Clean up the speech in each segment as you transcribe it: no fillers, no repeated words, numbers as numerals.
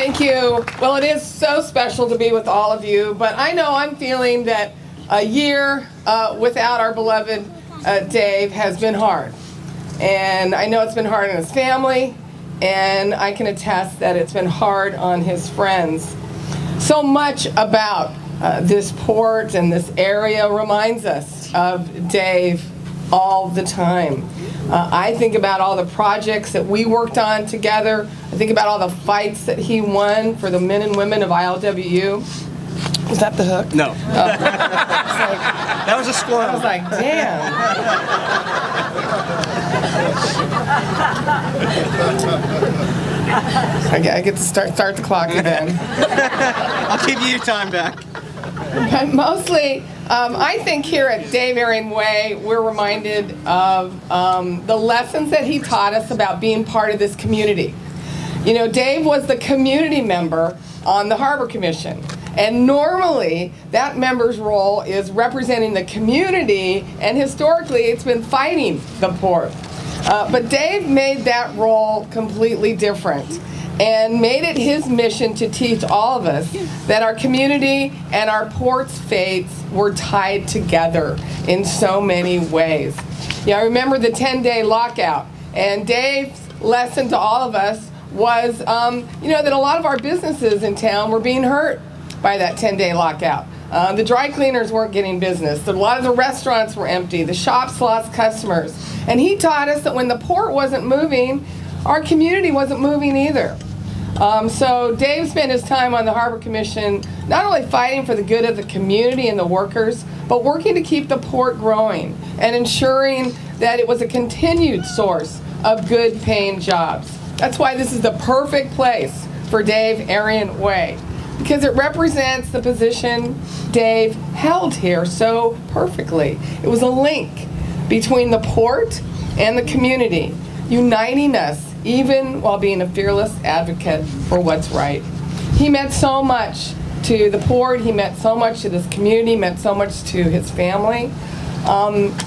Thank you. Well, it is so special to be with all of you, but I know I'm feeling that a year without our beloved Dave has been hard. And I know it's been hard on his family, and I can attest that it's been hard on his friends. So much about this port and this area reminds us of Dave all the time. I think about all the projects that we worked on together. I think about all the fights that he won for the men and women of ILWU. Was that the hook? No. That was a squirrel. I was like, damn. I get to start the clock again. I'll give you your time back. But mostly, I think here at Dave Arian Way, we're reminded of the lessons that he taught us about being part of this community. You know, Dave was the community member on the Harbor Commission. And normally, that member's role is representing the community, and historically, it's been fighting the port. But Dave made that role completely different and made it his mission to teach all of us that our community and our port's fates were tied together in so many ways. I remember the 10-day lockout, and Dave's lesson to all of us was, that a lot of our businesses in town were being hurt by that 10-day lockout. The dry cleaners weren't getting business. A lot of the restaurants were empty. The shops lost customers. And he taught us that when the port wasn't moving, our community wasn't moving either. So Dave spent his time on the Harbor Commission not only fighting for the good of the community and the workers, but working to keep the port growing and ensuring that it was a continued source of good paying jobs. That's why this is the perfect place for Dave Arian Way, because it represents the position Dave held here so perfectly. It was a link between the port and the community, uniting us even while being a fearless advocate for what's right. He meant so much to the port, he meant so much to this community, meant so much to his family.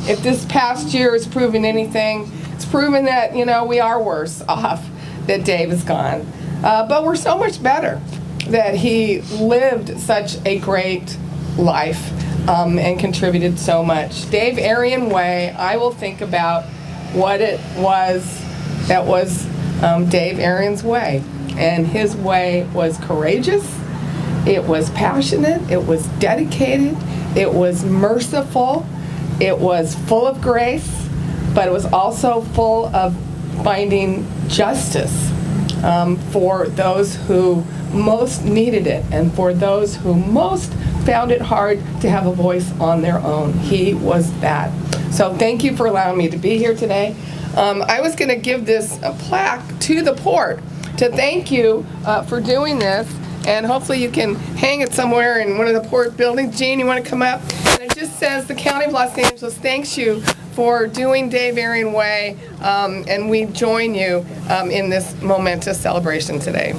If this past year has proven anything, it's proven that, we are worse off that Dave is gone. But we're so much better that he lived such a great life and contributed so much. Dave Arian Way, I will think about what it was that was Dave Arian's way. And his way was courageous, it was passionate, it was dedicated, it was merciful, it was full of grace, but it was also full of finding justice for those who most needed it and for those who most found it hard to have a voice on their own. He was that. So thank you for allowing me to be here today. I was going to give this plaque to the port to thank you for doing this, and hopefully you can hang it somewhere in one of the port buildings. Jean, you want to come up? And it just says the County of Los Angeles thanks you for doing Dave Arian Way, and we join you in this momentous celebration today.